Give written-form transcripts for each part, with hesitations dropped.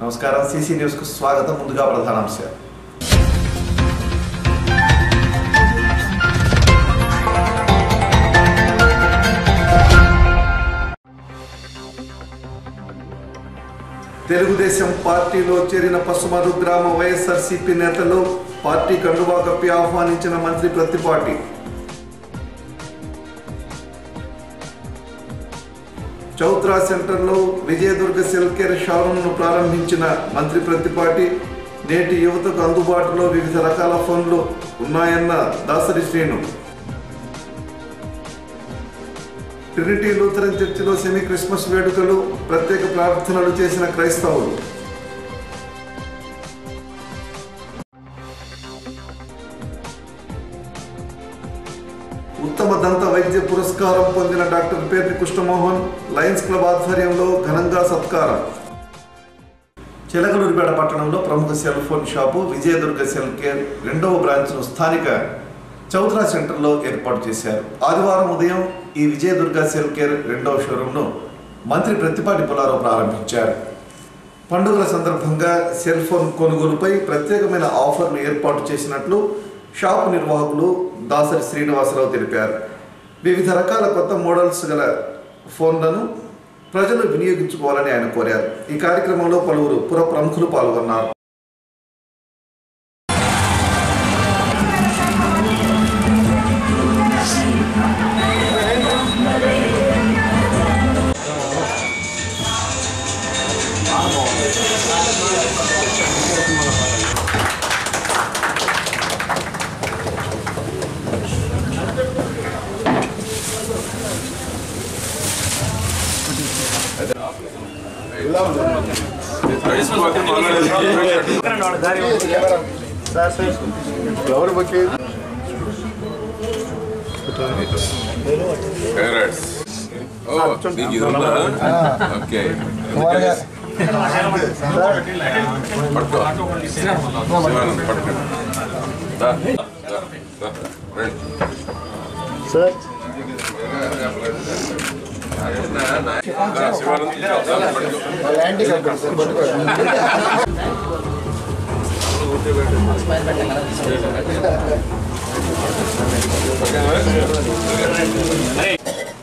నమస్కారం CC news కు స్వాగతం. ముందుగా ప్రధానాంశాలు. తెలుగుదేశం పార్టీలో చేరిన పసుమరు గ్రామ వైఎస్ఆర్సీపీ నేతలు పార్టీ కండువా కప్పి ఆహ్వానించిన మంత్రి ప్రత్తిపాటి. చౌత్రా సెంటర్లో విజయదుర్గ సెల్ కేర్ షోరూంను ప్రారంభించిన మంత్రి ప్రత్తిపాటి. నేటి యువతకు అందుబాటులో వివిధ రకాల ఫోన్లు ఉన్నాయన్న దాసరి శ్రీను. ట్రినిటీ లూథరన్ చర్చిలో సెమీ క్రిస్మస్ వేడుకలు, ప్రత్యేక ప్రార్థనలు చేసిన క్రైస్తవులు. ఉత్తమ దంత వైద్య పురస్కారం పొందిన doctor Perni Krishnamohan Lions club ఆధ్వర్యంలో ఘనంగా సత్కారం. చిలకలూరిపేట పట్టణంలో ప్రముఖ cell phone shop Vijayadurga cell care 2వ బ్రాంచ్ను స్థానిక చౌత్రా సెంటర్లో ఏర్పాటు చేశారు. ఆదివారం ఉదయం ఈ విజయదుర్గ సెల్ కేర్ 2వ షోరూంను మంత్రి ప్రత్తిపాటి పుల్లారావు ప్రారంభించారు. పండుగల సందర్భంగా సెల్ ఫోన్ కొనుగోలుపై ప్రత్యేకమైన ఆఫర్లు ఏర్పాటు చేసినట్లు షాపు నిర్వాహకులు దాసరి శ్రీనివాసరావు తెలిపారు. వివిధ రకాల కొత్త మోడల్స్ గల ఫోన్లను ప్రజలు వినియోగించుకోవాలని ఆయన కోరారు. ఈ కార్యక్రమంలో పలువురు పుర ప్రముఖులు పాల్గొన్నారు.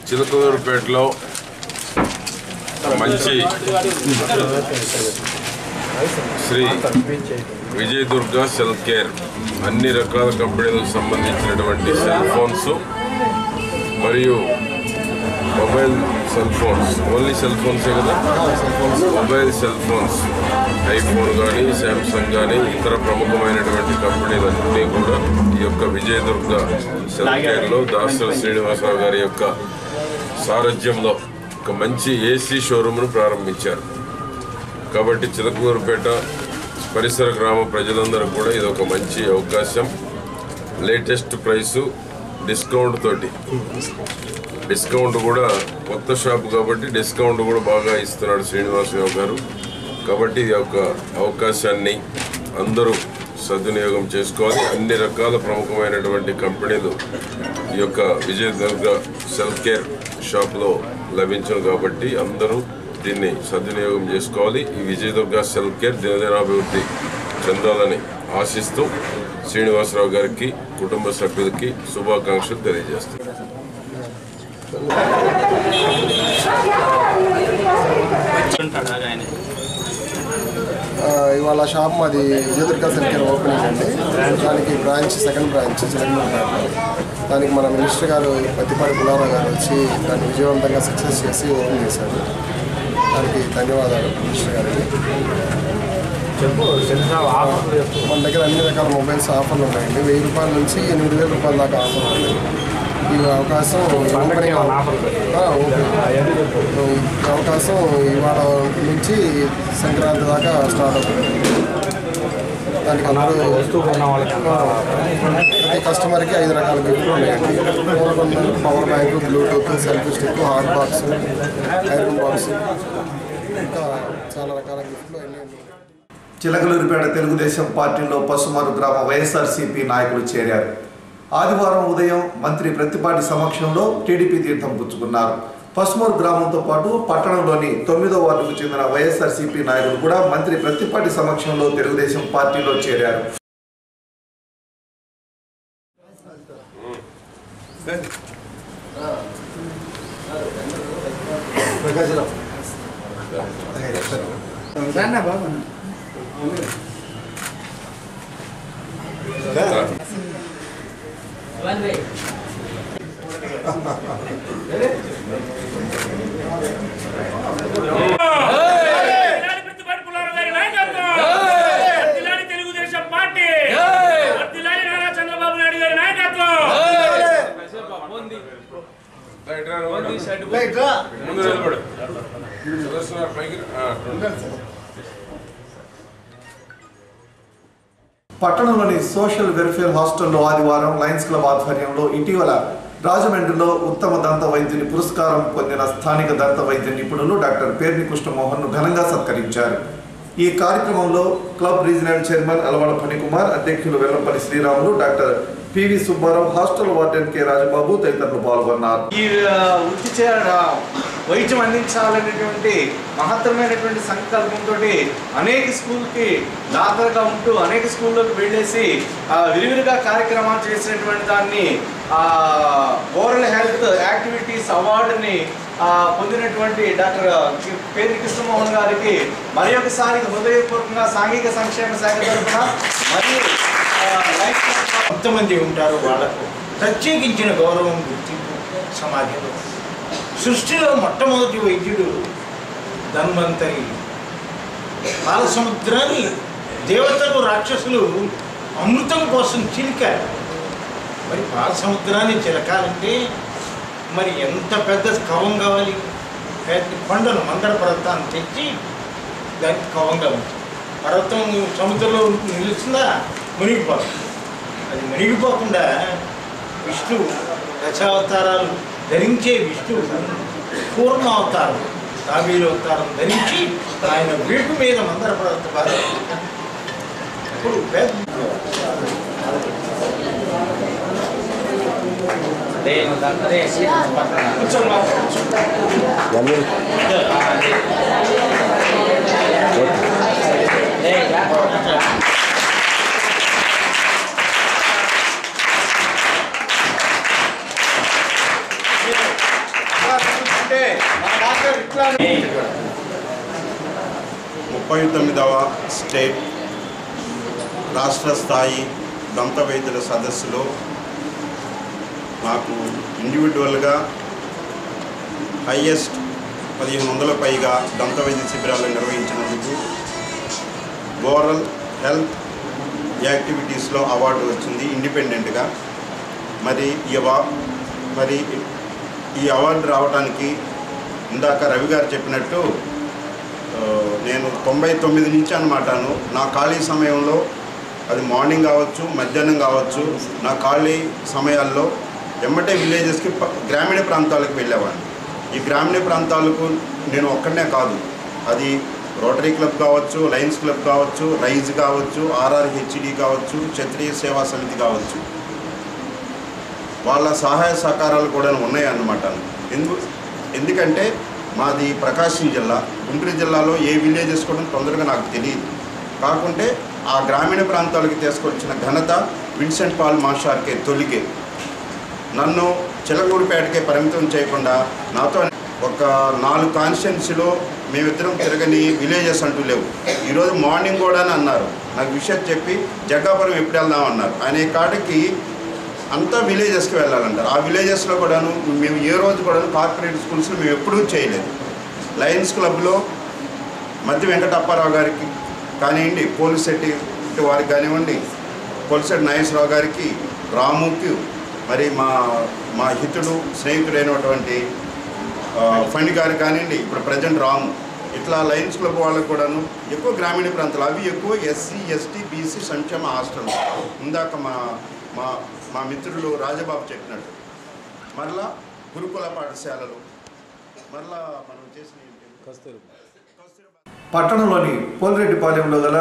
చిలకలూరుపేటలో మంచి శ్రీ విజయదుర్గ సెల్ కేర్ అన్ని రకాల కంపెనీలకు సంబంధించినటువంటి సెల్ ఫోన్స్ మరియు mobile cell phones, only cell ఫోన్సే కదా, మొబైల్ సెల్ ఫోన్స్ ఐఫోన్ కానీ శాంసంగ్ కానీ ఇతర ప్రముఖమైనటువంటి కంపెనీలన్నీ కూడా ఈ యొక్క విజయదుర్గ సెల్ కేర్లో దాసరి శ్రీనివాసరావు గారి యొక్క సారథ్యంలో ఒక మంచి ఏసీ షోరూమ్ను ప్రారంభించారు. కాబట్టి చిలకలూరుపేట పరిసర గ్రామ ప్రజలందరూ కూడా ఇది ఒక మంచి అవకాశం. లేటెస్ట్ ప్రైసు, డిస్కౌంట్ తోటి, డిస్కౌంట్ కూడా కొత్త షాపు కాబట్టి డిస్కౌంట్ కూడా బాగా ఇస్తున్నాడు శ్రీనివాసరావు గారు. కాబట్టి ఈ యొక్క అవకాశాన్ని అందరూ సద్వినియోగం చేసుకోవాలి. అన్ని రకాల ప్రముఖమైనటువంటి కంపెనీలు ఈ యొక్క విజయదుర్గ సెల్ కేర్ షాప్లో లభించను కాబట్టి అందరూ దీన్ని సద్వినియోగం చేసుకోవాలి. ఈ విజయదుర్గ సెల్ కేర్ దినదినాభివృద్ధి చెందాలని ఆశిస్తూ శ్రీనివాసరావు గారికి, కుటుంబ సభ్యులకి శుభాకాంక్షలు తెలియజేస్తారు. ఇవాళ షాప్ మాది విజయదుర్గ సెల్ కేర్ ఓపెనింగ్ అండి. దానికి బ్రాంచ్, సెకండ్ బ్రాంచ్ చిలకలూరుపేటలో. దానికి మన మినిస్టర్ గారు ప్రత్తిపాటి పుల్లారావు గారు వచ్చి దాన్ని విజయవంతంగా సక్సెస్ చేసి ఓపెన్ చేశారు. దానికి ధన్యవాదాలు మినిస్టర్ గారికి. మన దగ్గర అన్ని రకాల మొబైల్స్ ఆఫర్లు ఉన్నాయండి. 1000 రూపాయల నుంచి 8000 రూపాయల దాకా ఆఫర్లు ఉన్నాయి. ఈ అవకాశం ఇవాళ నుంచి సంక్రాంతి దాకా స్టార్ట్ అవుతుంది. దానికి అందరూ ప్రతి కస్టమర్కి 5 రకాల గిఫ్ట్లు ఉన్నాయండి. Power bank, Bluetooth, selfie stick, hot box, iron box, ఇంకా చాలా రకాల గిఫ్ట్లు అన్నీ. చిలకలూరిపేట తెలుగుదేశం పార్టీలో పసుమరు గ్రామ వైఎస్ఆర్సీపీ నాయకులు చేరారు. ఆదివారం ఉదయం మంత్రి ప్రత్తిపాటి సమక్షంలో టీడీపీ తీర్థం పుచ్చుకున్నారు. పసుమూరు గ్రామంతో పాటు పట్టణంలోని 9వ వార్డుకు చెందిన వైఎస్ఆర్సీపీ నాయకులు కూడా మంత్రి ప్రత్తిపాటి సమక్షంలో తెలుగుదేశం పార్టీలో చేరారు. తెలుగుదేశం పార్టీ నారా చంద్రబాబు నాయుడు గారి నాయకత్వం. పట్టణంలోని సోషల్ వెల్ఫేర్ హాస్టల్లో ఆదివారం లయన్స్ క్లబ్ ఆధ్వర్యంలో ఇటీవల రాజమండ్రిలో ఉత్తమ దంత వైద్యుని పురస్కారం పొందిన స్థానిక దంత వైద్య నిపుణులు డాక్టర్ పేర్ని కృష్ణమోహన్ ను ఘనంగా సత్కరించారు. ఈ కార్యక్రమంలో క్లబ్ రీజనల్ చైర్మన్ అలవాడ ఫణికుమార్, అధ్యక్షులు Vellampalli Sriramulu, doctor PV Subbarao, hostel warden K Rajababu తదితరులు పాల్గొన్నారు. ఈ వృత్తి వైద్యం అందించాలనేటువంటి మహత్తరమైనటువంటి సంకల్పంతో అనేక స్కూల్కి దాతలుగా ఉంటూ అనేక స్కూల్లోకి వెళ్ళేసి విరివిరిగా కార్యక్రమాలు చేసినటువంటి దాన్ని ఓరల్ హెల్త్ యాక్టివిటీస్ అవార్డుని పొందినటువంటి డాక్టర్ పేర్ని కృష్ణమోహన్ గారికి మరి ఒకసారి హృదయపూర్వకంగా సాంఘిక సంక్షేమ శాఖ తరఫున మరియు కొంతమంది ఉంటారు, వాళ్లకు ప్రత్యేకించిన గౌరవం గుర్తింపు సమాజంలో. సృష్టిలో మొట్టమొదటి వైద్యుడు ధన్వంతరి. పాల సముద్రాన్ని దేవతలు రాక్షసులు అమృతం కోసం చిలికారు. మరి పాల సముద్రాన్ని చిలకాలంటే మరి ఎంత పెద్ద కవం కావాలి? పెద్ద కొండను మందర పర్వతాన్ని తెచ్చి దానికి కవంగా ఉంది. పర్వతం సముద్రంలో నిలుస్తుందా? మునిగిపోతుంది. అది మునిగిపోకుండా విష్ణు దశావతారాలు ధరించే విష్ణు పూర్ణ అవతారం తాబేలు అవతారం ధరించి ఆయన వీపు మీద మందర పర్వత బాధ. ఇప్పుడు ముప్పై 39వ స్టేట్ రాష్ట్ర స్థాయి దంత వైద్యుల సదస్సులో నాకు ఇండివిజువల్గా హైయెస్ట్ 1500 పైగా దంత వైద్య శిబిరాలు నిర్వహించినందుకు ఓరల్ హెల్త్ యాక్టివిటీస్లో అవార్డు వచ్చింది ఇండిపెండెంట్గా. మరి ఈ అవార్డు రావడానికి ఇందాక రవి గారు చెప్పినట్టు నేను 99 నుంచి అనమాటను నా ఖాళీ సమయంలో, అది మార్నింగ్ కావచ్చు మధ్యాహ్నం కావచ్చు, నా ఖాళీ సమయాల్లో ఎమ్మటే విలేజెస్కి గ్రామీణ ప్రాంతాలకు వెళ్ళేవాడిని. ఈ గ్రామీణ ప్రాంతాలకు నేను ఒక్కడనే కాదు, అది రోటరీ క్లబ్ కావచ్చు, లయన్స్ క్లబ్ కావచ్చు, రైజ్ కావచ్చు, RRHD కావచ్చు, క్షత్రియ సేవా సమితి కావచ్చు, వాళ్ళ సహాయ సహకారాలు కూడా ఉన్నాయి అన్నమాట. ఎందుకంటే మాది ప్రకాశం జిల్లా, గుంటూరు జిల్లాలో ఏ విలేజెస్ కూడా తొందరగా నాకు తెలియదు. కాకుంటే ఆ గ్రామీణ ప్రాంతాలకు తీసుకొచ్చిన ఘనత విన్సెంట్ పాల్ మాస్టార్కే తొలిగే. నన్ను చిలకూరుపేటకే పరిమితం చేయకుండా నాతో ఒక 4 కాన్స్టిట్యున్సీలో మేమిద్దరం తిరగని విలేజెస్ అంటూ లేవు. ఈరోజు మార్నింగ్ కూడా అన్నారు, నాకు విషయం చెప్పి జగ్గాపురం ఎప్పుడు వెళ్దామన్నారు. అనే కాడికి అంతా విలేజెస్కి వెళ్ళాలంటారు. ఆ విలేజెస్లో కూడాను మేము ఏ రోజు కూడా కార్పొరేట్ స్కూల్స్లో మేము ఎప్పుడూ చేయలేదు. లయన్స్ క్లబ్లో మధ్య వెంకటప్పారావు గారికి కానివ్వండి, పోలిశెట్టి వారికి కానివ్వండి, పోలిశెట్టి నాగేశ్వరరావు గారికి, రాముకి, మరి మా హితుడు స్నేహితుడైనటువంటి ఫణి గారు కానివ్వండి, ఇప్పుడు ప్రజెంట్ రాము, ఇట్లా లయన్స్ క్లబ్ వాళ్ళకు కూడాను ఎక్కువ గ్రామీణ ప్రాంతాలు, అవి ఎక్కువ SC ST BC సంక్షేమ హాస్టల్. ఇందాక మా మిత్రులు రాజబాబు చెప్పినట్టు మరలా గురుకుల పాఠశాలలు, మరలా మనం చేసిన పట్టణంలోని పోల్రెడ్డిపాలెంలో గల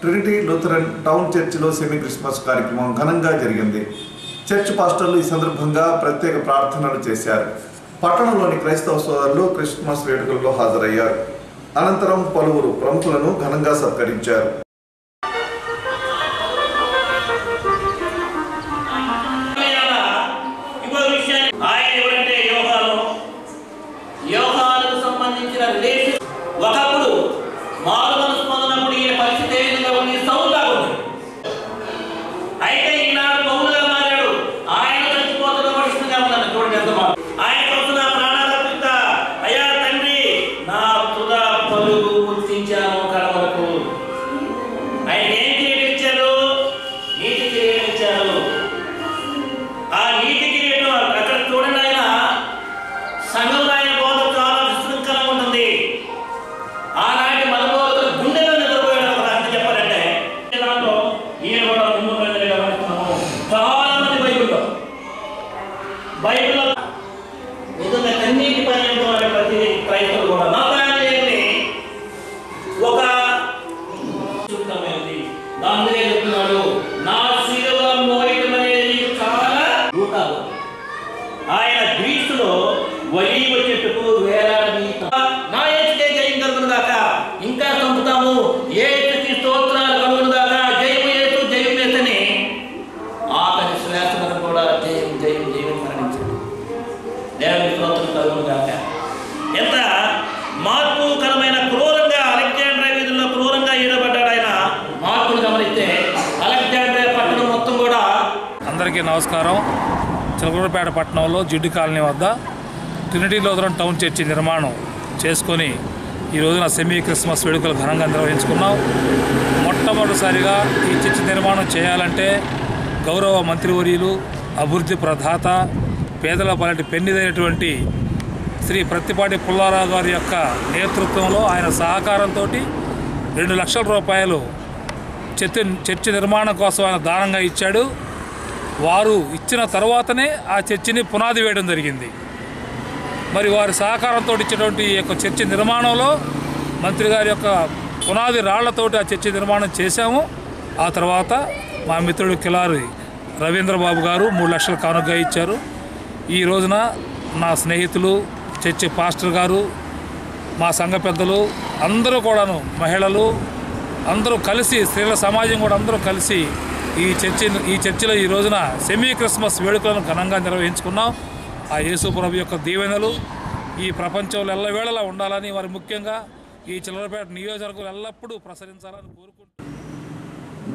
ట్రినిటీ లూథరన్ టౌన్ చర్చిలో సెమీ క్రిస్మస్ కార్యక్రమం ఘనంగా జరిగింది. చర్చ్ పాస్టర్లు ఈ సందర్భంగా ప్రత్యేక ప్రార్థనలు చేశారు. పట్టణంలోని క్రైస్తవ సోదరులు క్రిస్మస్ వేడుకల్లో హాజరయ్యారు. అనంతరం పలువురు ప్రముఖులను ఘనంగా సత్కరించారు. యోగాలకు సంబంధించిన రిలేషన్ ఒకప్పుడు మారు మనసు పొందినప్పుడు ఈ పరిస్థితి ఏ విధంగా ఉంది, సౌలా ఉంది. అయితే ఈనాడు పౌలుగా మారాడు. ఆయన చచ్చిపోతున్న మనుషులుగా ఉన్నాడు. చూడండి ఎంత బాగా ఆయన కోసం నా ప్రాణాలర్పిత అయ్యా తండ్రి నా తుదా పలుగు గుర్తించాను కడవరకు. ఆయన ఏం కిరీటం ఇచ్చారు? నీతి కిరీటం ఇచ్చారు. ఆ నీతి కిరీటం అక్కడ చూడండి. ఆయన సంఘంలో ఆయన బోధ చాలా విశృంఖలంగా ఉంటుంది. ఆనాటి మనబోధ గుండెలో నిద్రపోయాడు. అంత చెప్పాలంటే దాంట్లో ఈయన కూడా ముందు గమనిస్తున్నాము. చాలా మంది బైబిల్లో నిజంగా కన్నీటి పర్యంతం ప్రతి క్రైస్తవులు కూడా నా ప్రాణాన్ని ఒక దాని చెప్తున్నాడు. నా శిలువ మోయటం అనేది చాలా రూటాలు. ఆయన గ్రీసులో ఒలీవ చెట్టుకు వేలాడి నా యేసుకే జయం కలుగును గాక, ఇంకా చంపుతాము, యేసుకి స్తోత్రాలు కలుగును గాక, జయము యేసు జయం యేసని ఆఖరి శ్వాసను కూడా జయం జయం జయం మరణించాడు. దేవుని స్తోత్రం కలుగును గాక. ఎంత మార్పుకరమైన క్రూరంగా అలెగ్జాండ్రియా వీధుల్లో క్రూరంగా ఈడబడ్డాడు ఆయన. మార్పును గమనిస్తే అలెగ్జాండ్రియా పట్టణం మొత్తం కూడా. అందరికీ నమస్కారం. చిలకలూరుపేట పట్టణంలో జిడ్డు కాలనీ వద్ద ట్రినిటీ లూథరన్ టౌన్ చర్చి నిర్మాణం చేసుకొని ఈ రోజున సెమీ క్రిస్మస్ వేడుకలు ఘనంగా నిర్వహించుకున్నాం. మొట్టమొదటిసారిగా ఈ చర్చి నిర్మాణం చేయాలంటే గౌరవ మంత్రివర్యులు, అభివృద్ధి ప్రదాత, పేదల పాలిటి పెన్నిదైనటువంటి శ్రీ ప్రత్తిపాటి పుల్లారావు గారి యొక్క నేతృత్వంలో ఆయన సహకారంతో 2 లక్షల రూపాయలు చర్చి నిర్మాణం కోసం ఆయన దానంగా ఇచ్చాడు. వారు ఇచ్చిన తర్వాతనే ఆ చర్చిని పునాది వేయడం జరిగింది. మరి వారి సహకారంతో ఇచ్చినటువంటి ఈ యొక్క చర్చి నిర్మాణంలో మంత్రి గారి యొక్క పునాది రాళ్లతోటి ఆ చర్చి నిర్మాణం చేశాము. ఆ తర్వాత మా మిత్రుడు కిలారి రవీంద్రబాబు గారు 3 లక్షలు కానుకగా ఇచ్చారు. ఈ రోజున నా స్నేహితులు, చర్చి పాస్టర్ గారు, మా సంఘ పెద్దలు అందరూ కూడాను, మహిళలు అందరూ కలిసి, స్త్రీల సమాజం కూడా అందరూ కలిసి ఈ చర్చిలో ఈ రోజున సెమీ క్రిస్మస్ వేడుకలను ఘనంగా నిర్వహించుకున్నాం. ఆ యేసు ప్రభు యొక్క దీవెనలు ఈ ప్రపంచంలో ఎల్లవేళలా ఉండాలని, వారు ముఖ్యంగా ఈ చిలకలూరుపేట నియోజకవర్గం ఎల్లప్పుడూ ప్రసరించాలని కోరుకుంటున్నాను.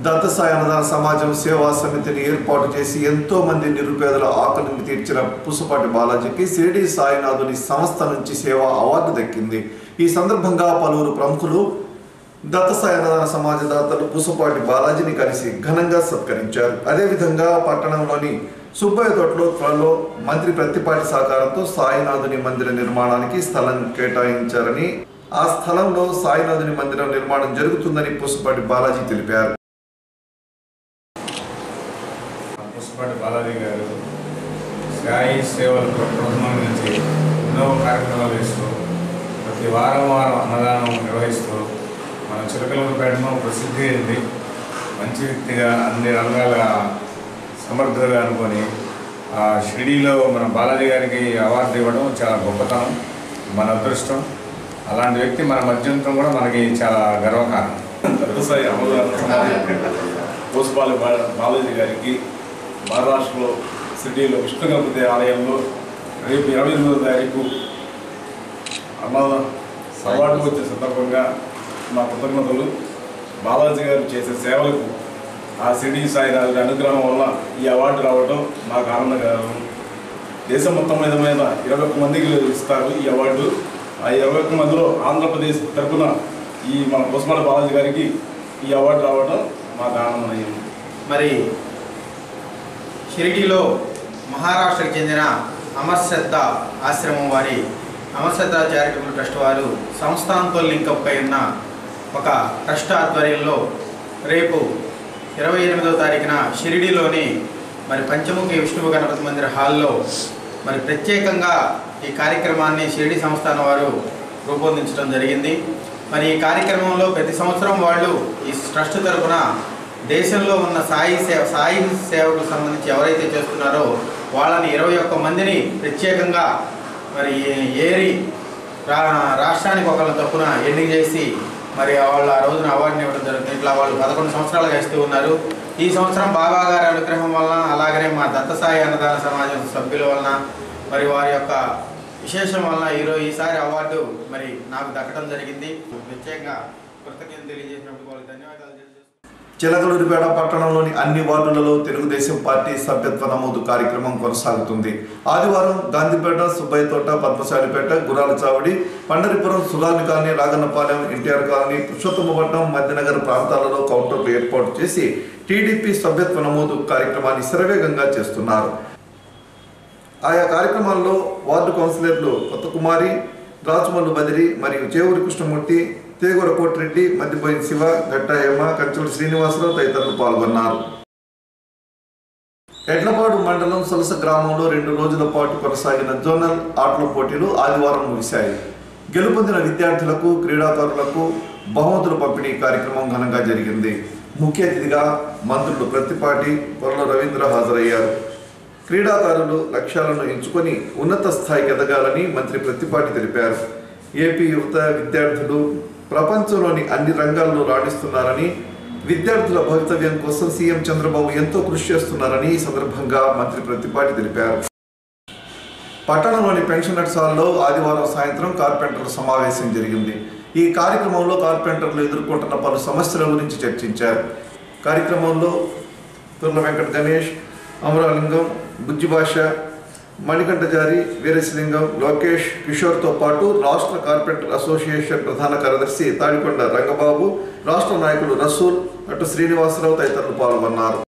దత్తసాయి అన్నదాన సమాజం సేవా సమితిని ఏర్పాటు చేసి ఎంతో మంది నిరుపేదల ఆకలిని తీర్చిన పుసుపాటి బాలాజీకి షిరిడి సాయినాథుని సంస్థ నుంచి సేవా అవార్డు దక్కింది. ఈ సందర్భంగా పలువురు ప్రముఖులు దత్తసాయి అన్నదాన సమాజ దాతలు పుసుపాటి బాలాజీని కలిసి ఘనంగా సత్కరించారు. అదేవిధంగా పట్టణంలోని సుబ్బయ్య తోటలో త్వరలో మంత్రి ప్రత్తిపాటి సహకారంతో సాయినాథుని మందిర నిర్మాణానికి స్థలం కేటాయించారని, ఆ స్థలంలో సాయినాథుని మందిరం నిర్మాణం జరుగుతుందని పుసుపాటి బాలాజీ తెలిపారు. పుసుపాటి బాలాజీ గారు సాయి సేవల కుటుంబం నుంచి ఎన్నో కార్యక్రమాలు చేస్తూ ప్రతి వారం అన్నదానం నిర్వహిస్తూ మన చిలకలూరుపేటను ప్రసిద్ధి అయింది. మంచి వ్యక్తిగా అన్ని రంగాల సమర్థులుగా అనుకొని షిరిడీలో మన బాలాజీ గారికి అవార్డు ఇవ్వడం చాలా గొప్పతనం, మన అదృష్టం. అలాంటి వ్యక్తి మన మధ్యంతం కూడా మనకి చాలా గర్వకారణం. దత్తసాయి పుసుపాటి బాలాజీ గారికి మహారాష్ట్రలో షిరిడీలో విష్ణు గణపతి ఆలయంలో రేపు 28వ తారీఖు అవార్డు వచ్చే సందర్భంగా మా కృతజ్ఞతలు. బాలాజీ గారు చేసే సేవలకు ఆ షిరిడీ సాయినాథుడి అనుగ్రహం వల్ల ఈ అవార్డు రావడం నాకు ఆనందకరం. దేశం మొత్తం మీద 21 మందికి ఇస్తారు ఈ అవార్డు. ఆ 21 మందిలో ఆంధ్రప్రదేశ్ తరఫున ఈ మన పుసుపాటి బాలాజీ గారికి ఈ అవార్డు రావడం మాకు ఆనందమయ్యింది. మరి షిరిడీలో మహారాష్ట్రకు చెందిన అమర్ శ్రద్ధ ఆశ్రమం వారి అమర్ శ్రద్ధ చారిటబుల్ ట్రస్ట్ వారు సంస్థాంతో లింకప్ అయి ఉన్న ఒక ట్రస్ట్ ఆధ్వర్యంలో రేపు 28వ తారీఖున షిరిడీలోని మరి పంచముఖి విష్ణు గణపతి మందిర హాల్లో మరి ప్రత్యేకంగా ఈ కార్యక్రమాన్ని షిరిడీ సంస్థానం వారు రూపొందించడం జరిగింది. మరి ఈ కార్యక్రమంలో ప్రతి సంవత్సరం వాళ్ళు ఈ ట్రస్ట్ తరఫున దేశంలో ఉన్న సాయి సేవకు సంబంధించి ఎవరైతే చేస్తున్నారో వాళ్ళని 21 మందిని ప్రత్యేకంగా మరి ఏరి రాష్ట్రానికి ఒకళ్ళ తప్పున ఎన్నిక చేసి మరి వాళ్ళు ఆ రోజున అవార్డుని ఇవ్వడం జరుగుతుంది. ఇట్లా వాళ్ళు 11 సంవత్సరాలుగా ఇస్తూ ఉన్నారు. ఈ సంవత్సరం బాబా గారి అనుగ్రహం వలన, అలాగనే మా దత్తసాయి అన్నదాన సమాజం సభ్యుల వలన, మరి వారి యొక్క విశేషం వలన ఈసారి అవార్డు మరి నాకు దక్కడం జరిగింది. ప్రత్యేకంగా కృతజ్ఞతలు తెలియజేసినప్పుడు వాళ్ళకి ధన్యవాదాలు. చిలకలూరిపేట పట్టణంలోని అన్ని వార్డులలో తెలుగుదేశం పార్టీ సభ్యత్వ నమోదు కార్యక్రమం కొనసాగుతుంది. ఆదివారం గాంధీపేట, సుబ్బయ్య తోట, పద్మశాలిపేట, గురాల చావడి, పండరిపురం, సుగాలి కాలనీ, రాగన్నపాలెం, ఎన్టీఆర్ కాలనీ, పురుషోత్తమపట్నం, మధ్యనగర్ ప్రాంతాలలో కౌంటర్లు ఏర్పాటు చేసి టీడీపీ సభ్యత్వ నమోదు కార్యక్రమాన్ని శరవేగంగా చేస్తున్నారు. ఆయా కార్యక్రమాల్లో వార్డు కౌన్సిలర్లు కొత్తకుమారి, రాచమల్లు బదిరి మరియు చేవూరి కృష్ణమూర్తి, తేగూర కోటిరెడ్డి, మద్దిపోయిన శివ, గట్టాయమ్మ, కంచుడు శ్రీనివాసరావు తదితరులు పాల్గొన్నారు. ఎడ్లపాడు మండలం సొలస గ్రామంలో 2 రోజుల పాటు కొనసాగిన జోనల్ ఆటల పోటీలు ఆదివారం ముగిశాయి. గెలుపొందిన విద్యార్థులకు, క్రీడాకారులకు బహుమతుల పంపిణీ కార్యక్రమం ఘనంగా జరిగింది. ముఖ్య అతిథిగా మంత్రులు ప్రత్తిపాటి, పొర్ల రవీంద్ర హాజరయ్యారు. క్రీడాకారులు లక్ష్యాలను ఎంచుకొని ఉన్నత స్థాయికి ఎదగాలని మంత్రి ప్రత్తిపాటి తెలిపారు. ఏపీ యువత, విద్యార్థులు ప్రపంచంలోని అన్ని రంగాల్లో రాణిస్తున్నారని, విద్యార్థుల భవితవ్యం కోసం సీఎం చంద్రబాబు ఎంతో కృషి చేస్తున్నారని ఈ సందర్భంగా మంత్రి ప్రత్తిపాటి తెలిపారు. పట్టణంలోని పెన్షనర్స్ హాల్లో ఆదివారం సాయంత్రం కార్పెంటర్ల సమావేశం జరిగింది. ఈ కార్యక్రమంలో కార్పెంటర్లు ఎదుర్కొంటున్న పలు సమస్యల గురించి చర్చించారు. కార్యక్రమంలో తుర్ల వెంకట గణేష్, అమరాలింగం, బుజ్జిభాష, మణికంఠజారి, వీరేశలింగం, లోకేష్, కిషోర్తో పాటు రాష్ట్ర కార్పెంటర్ అసోసియేషన్ ప్రధాన కార్యదర్శి తాడికొండ రంగబాబు, రాష్ట్ర నాయకులు రసూల్, అటు శ్రీనివాసరావు తదితరులు పాల్గొన్నారు.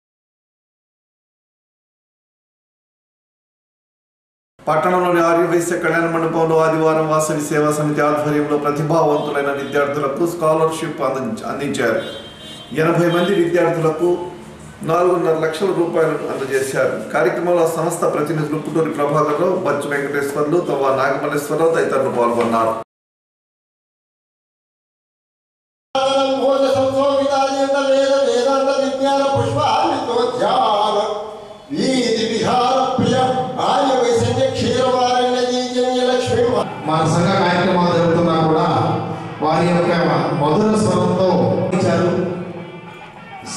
పట్టణంలోని ఆర్యవైశ్య కళ్యాణ మండపంలో ఆదివారం వాసవి సేవా సమితి ఆధ్వర్యంలో ప్రతిభావంతులైన విద్యార్థులకు స్కాలర్షిప్ అందించారు. 80 మంది విద్యార్థులకు 4.5 లక్షల రూపాయలు అందజేశారు. కార్యక్రమంలో సంస్థ ప్రతినిధులు పుట్టూరి ప్రభాకర్రావు, బచ్చు వెంకటేశ్వర్లు, తవ్వ నాగమల్లేశ్వరరావు తదితరులు పాల్గొన్నారు. మన సంఘ కార్యక్రమాలు జరుగుతున్నా కూడా వారి యొక్క మధుర స్వరంతో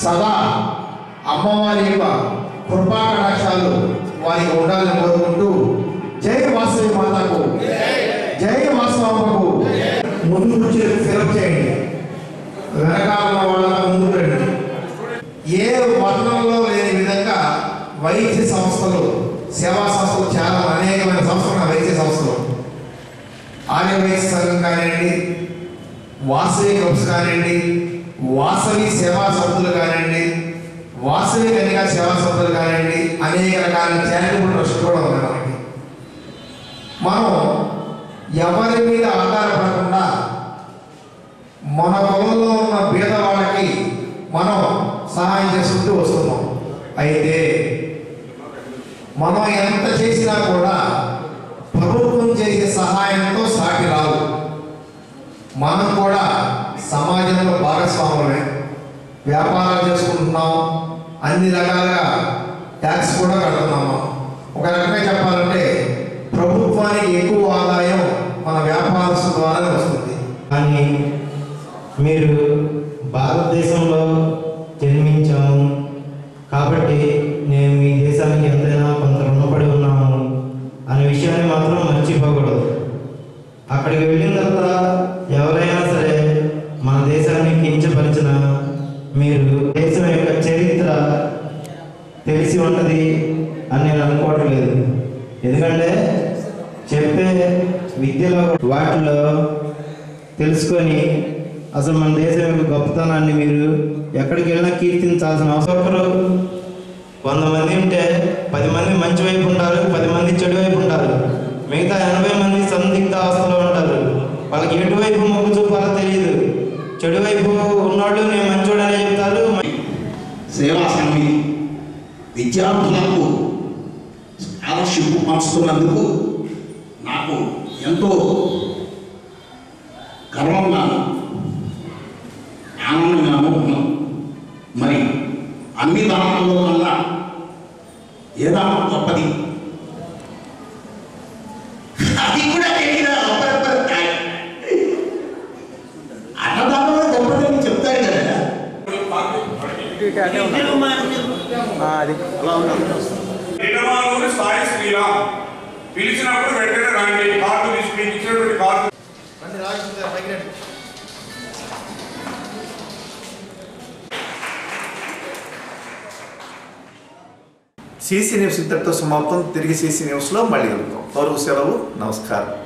సదా అమ్మవారి యొక్క కృపా కటాక్షాలు వారికి ఉండాలని కోరుకుంటూ జై వాసవి మాతకు, జై వాసవమ్మకు. ముందు నుంచి ఫిలప్ చేయండి, వెనకాల వాళ్ళకు ముందు రండి. ఏ వర్ణంలో లేని విధంగా వైద్య సంస్థలు, సేవా సంస్థలు, చాలా అనేకమైన సంస్థలు, వైద్య సంస్థలు, ఆర్యవైద్య సంఘం కానివ్వండి, వాసవి క్లబ్స్ కానివ్వండి, వాసవి సేవా సంస్థలు కానివ్వండి, వాసవి కన్యకా సేవా సంస్థలు కానివ్వండి, అనేక రకాల చారిటబుల్ ట్రస్ట్ కూడా ఉన్నాయి. మనం ఎవరి మీద ఆధారపడకుండా మన పొలంలో ఉన్న పేదవాళ్ళకి మనం సహాయం చేసుకుంటూ వస్తున్నాం. అయితే మనం ఎంత చేసినా కూడా ప్రభుత్వం చేసే సహాయంతో సాటి రావు. మనం కూడా సమాజంలో భాగస్వాములమే, వ్యాపారాలు చేసుకుంటున్నాం, అన్ని రకాలుగా ట్యాక్స్ కూడా కడుతున్నాము. ఒక రకంగా చెప్పాలంటే ప్రభుత్వానికి ఎక్కువ ఆదాయం మన వ్యాపారస్తుల ద్వారా వస్తుంది. కానీ మీరు భారతదేశంలో జన్మించాము కాబట్టి నేను మీ దేశానికి ఎంతైనా కొంత రుణపడి ఉన్నాము అనే విషయాన్ని మాత్రం మర్చిపోకూడదు. అక్కడికి వెళ్ళిన తర్వాత ఎవరైనా సరే మన దేశాన్ని కించపరిచిన మీరు దేశం యొక్క చరిత్ర తెలిసి ఉన్నది అని నేను అనుకోవటం లేదు. ఎందుకంటే చెప్పే విద్యలో వాటిలో తెలుసుకొని అసలు మన దేశం యొక్క గొప్పతనాన్ని మీరు ఎక్కడికి వెళ్ళినా కీర్తించాల్సిన అవసరం. 100 మంది ఉంటే 10 మంది మంచి వైపు ఉంటారు, 10 మంది చెడు వైపు ఉంటారు, మిగతా 80 మంది సందిగ్ధ అవస్థలో ఉంటారు. వాళ్ళకి ఎటువైపు మొగ్గు చూపాలో తెలియదు. చెడు వైపు ఉన్నోళ్ళు నేను మంచోడనే చెప్తారు. సేవా సమితి విద్యార్థులకు స్కాలర్షిప్ పంచుతున్నందుకు నాకు ఎంతో గర్వంగాను ఆనందంగాను ఉన్నాం. మరి అన్ని దానాల్లో కన్నా ఏ దానం గొప్పది? అది అదే అది అలా ఉంది. నిడమానూరు సాయి శ్రీరామ్ పిలిచినప్పుడు వెంటనే రండి. కార్డు తీసుకుని ఇచ్చినటువంటి కార్డు సీసీ న్యూస్ ఇంతటితో సమాప్తం. తిరిగి సీసీ న్యూస్లో మళ్ళీ కలుగుతాం. సెలవు. నమస్కారం.